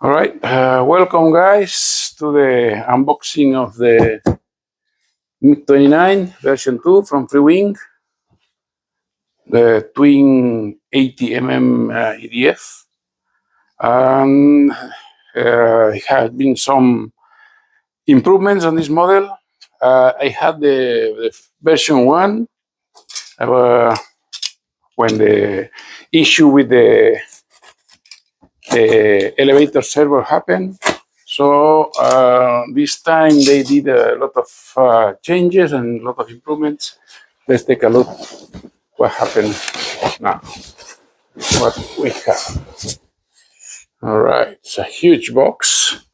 All right, welcome guys to the unboxing of the MiG-29 version 2 from Freewing, the twin 80 EDF. And it has been some improvements on this model. I had the version 1 when the issue with the elevator server happened. So this time they did a lot of changes and a lot of improvements. Let's take a look what happened now. What we have. All right, it's a huge box.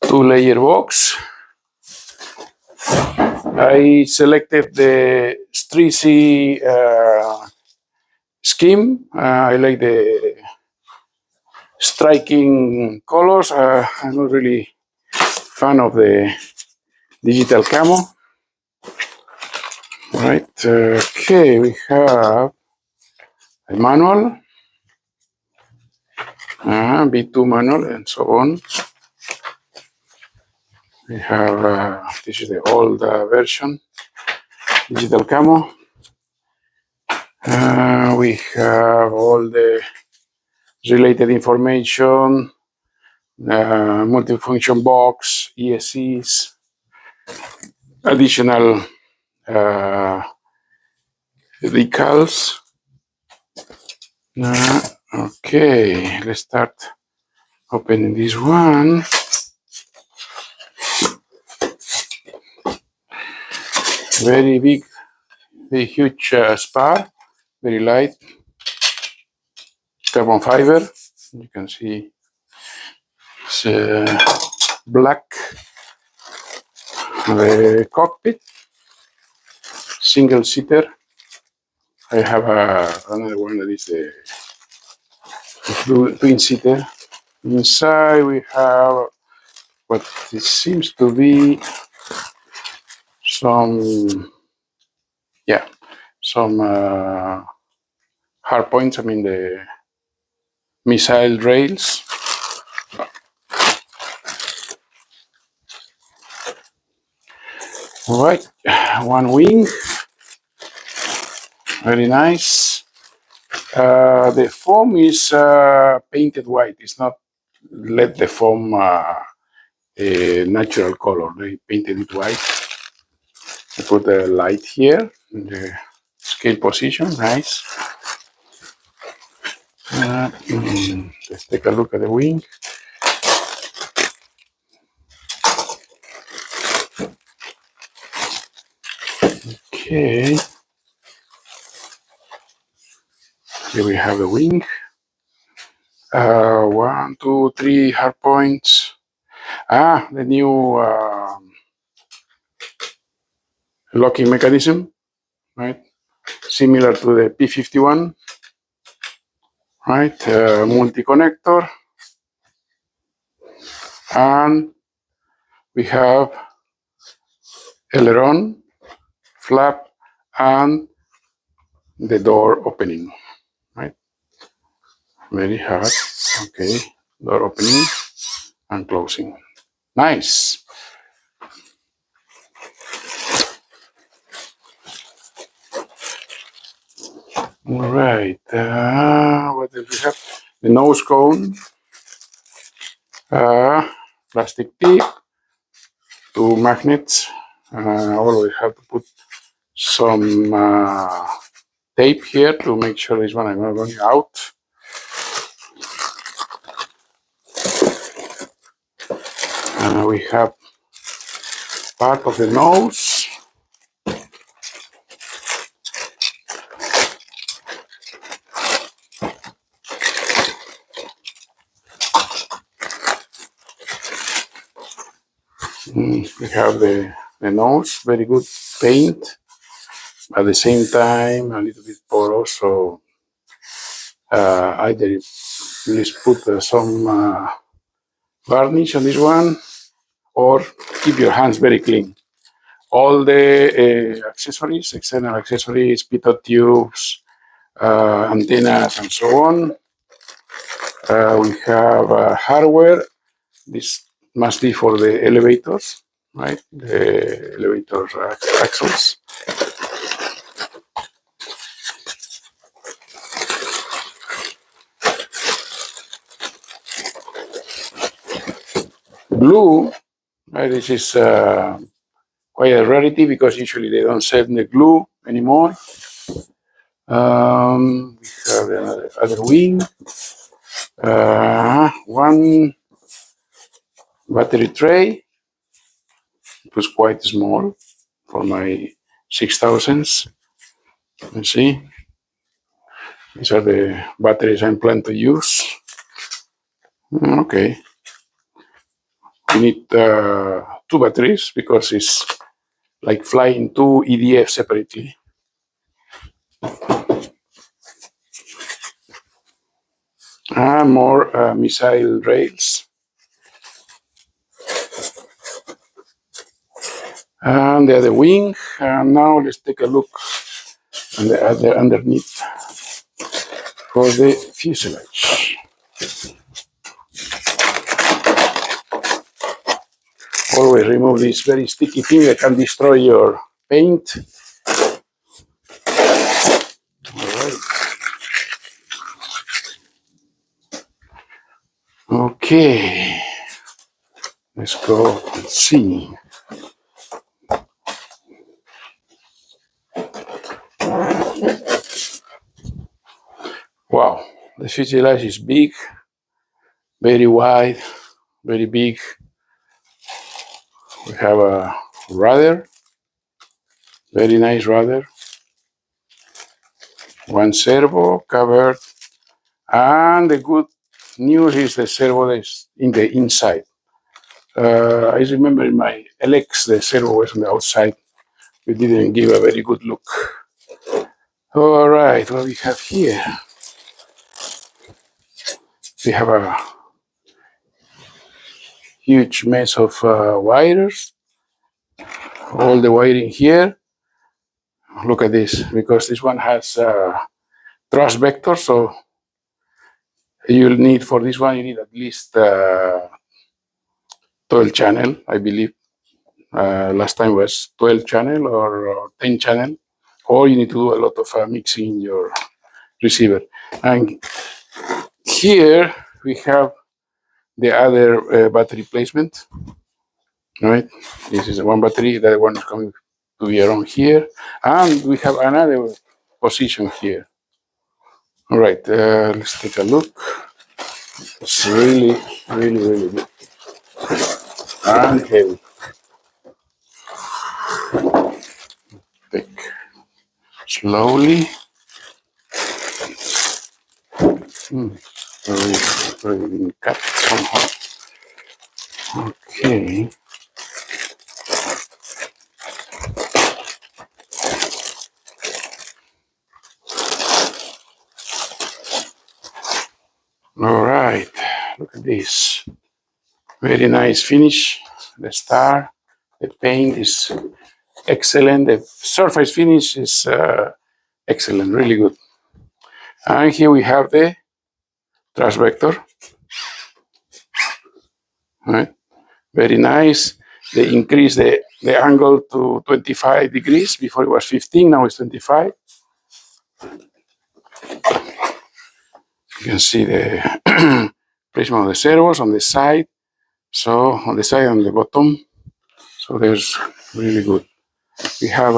2-layer box. I selected the Strici scheme. I like the striking colors. I'm not really fan of the digital camo. All right, okay, we have a manual, B2 manual, and so on. We have, this is the old version, digital camo. We have all the related information, multifunction box, ESCs, additional decals. Okay, let's start opening this one. Very big, very huge spar, very light carbon fiber. You can see it's black. The cockpit, single seater. I have another one that is the twin seater. Inside we have what it seems to be some hard points. I mean the missile rails. All right, one wing, very nice. The foam is painted white. It's not let the foam a natural color. They painted it white. I put the light here in the scale position. Nice. Let's take a look at the wing. Okay. Here we have the wing. 1, 2, 3 hard points. The new locking mechanism, right? Similar to the P51, right? Multi-connector. And we have aileron, flap, and the door opening, right? Very hard. Okay, door opening and closing. Nice. All right. What did we have? The nose cone, plastic tip, 2 magnets. Always have to put some tape here to make sure this one is not going out. We have part of the nose. We have the nose, very good paint. At the same time, a little bit porous, so either let's put some varnish on this one, or keep your hands very clean. All the accessories, external accessories, pitot tubes, antennas, and so on. We have hardware. This must be for the elevators, right? The elevator axles. Glue, right? This is quite a rarity because usually they don't sell the glue anymore. We have another other wing. One battery tray. It was quite small for my 6000s. Let's see. These are the batteries I'm planning to use. Okay. We need 2 batteries because it's like flying 2 EDF separately. More missile rails. And the other wing. Now let's take a look on the other underneath for the fuselage. Always remove this very sticky thing that can destroy your paint. All right. Okay. Let's go and see. Wow, the fuselage is big, very wide, very big. We have a rudder, very nice rudder. One servo covered, and the good news is the servo is in the inside. I remember in my LX the servo was on the outside. We didn't give a very good look. All right, what we have here? We have a huge mess of wires. All the wiring here. Look at this, because this one has thrust vector, so you'll need for this one, you need at least 12 channel, I believe. Last time was 12 channel or 10 channel, or you need to do a lot of mixing in your receiver. And here we have the other battery placement, right? This is one battery, the other one is coming to be around here, and we have another position here. All right, let's take a look. It's really, really, really big and heavy. Take slowly. Already been cut somehow. Okay. All right. Look at this. Very nice finish. The star, the paint is excellent. The surface finish is excellent, really good. And here we have the thrust vector. All right. Very nice. They increased the angle to 25 degrees. Before it was 15, now it's 25. You can see the placement of the servos on the side. So on the side and the bottom. So there's really good. We have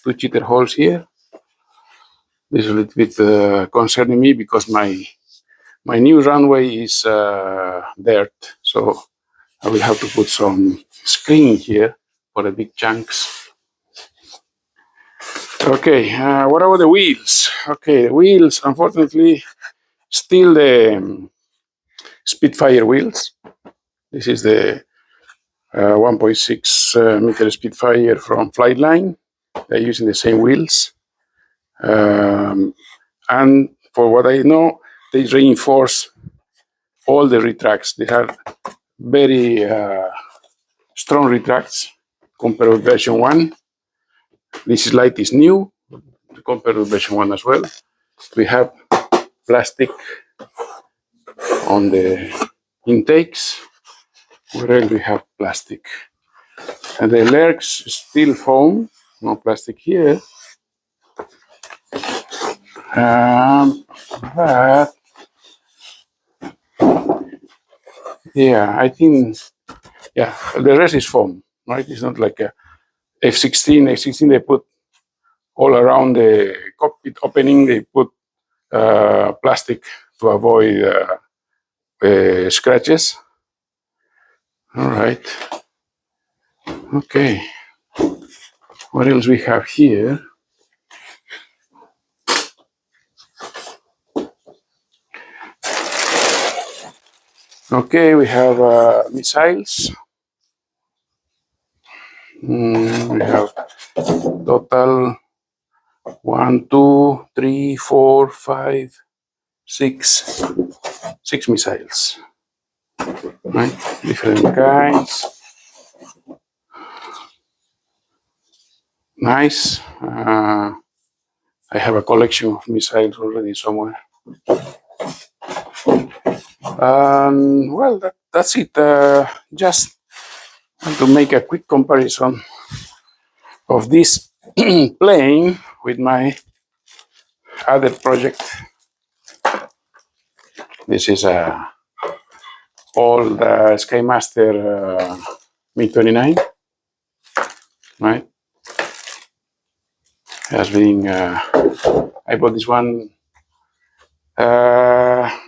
2 cheater holes here. This is a little bit concerning me because my new runway is dirt. So I will have to put some screen here for the big chunks. Okay, what about the wheels? Okay, the wheels, unfortunately, still the Spitfire wheels. This is the 1.6 meter Spitfire from Flightline. They're using the same wheels. And for what I know, they reinforce all the retracts. They have very strong retracts compared with version 1. This light is new compared with version 1 as well. we have plastic on the intakes. Where else we have plastic? And the legs still foam, no plastic here. But yeah, I think the rest is foam, right? It's not like a F-16. F-16 they put all around the cockpit opening. They put plastic to avoid scratches. All right. Okay. What else we have here? Okay, we have missiles. We have total 1, 2, 3, 4, 5, 6 missiles. Right? Different kinds. Nice. I have a collection of missiles already somewhere. Well, that's it. Just to make a quick comparison of this plane with my other project. This is all the Skymaster MiG-29, right? Has been I bought this one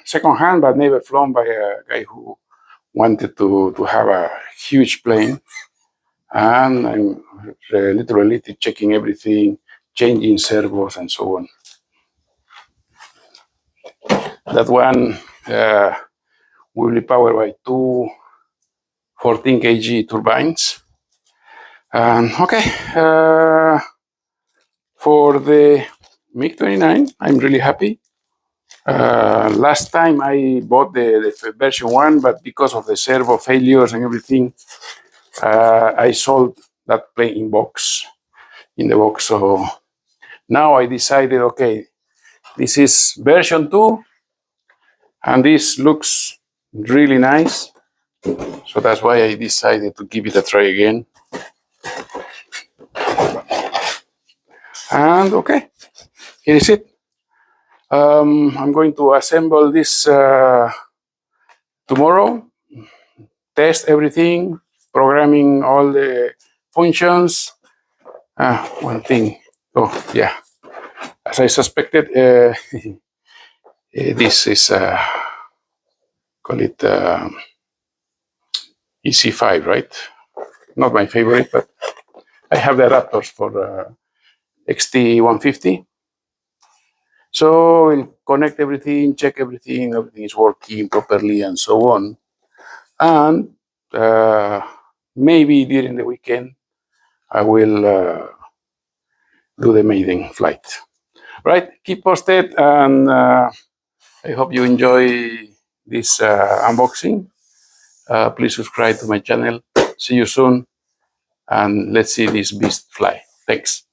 second hand, but never flown, by a guy who wanted to have a huge plane. And I'm literally checking everything, changing servos and so on. That one will be powered by two 14 kg turbines. Okay, for the MiG-29, I'm really happy. Last time I bought the version 1, but because of the servo failures and everything, I sold that plane in the box. So now I decided, okay, this is version 2, and this looks really nice. So that's why I decided to give it a try again. And okay, here is it. I'm going to assemble this tomorrow, test everything, programming all the functions. One thing. Oh, yeah. As I suspected, this is, call it EC5, right? Not my favorite, but I have the adapters for XT150. So we'll connect everything, check everything is working properly, and so on. And maybe during the weekend, I will do the maiden flight. Right? Keep posted, and I hope you enjoy this unboxing. Please subscribe to my channel. See you soon, and let's see this beast fly. Thanks.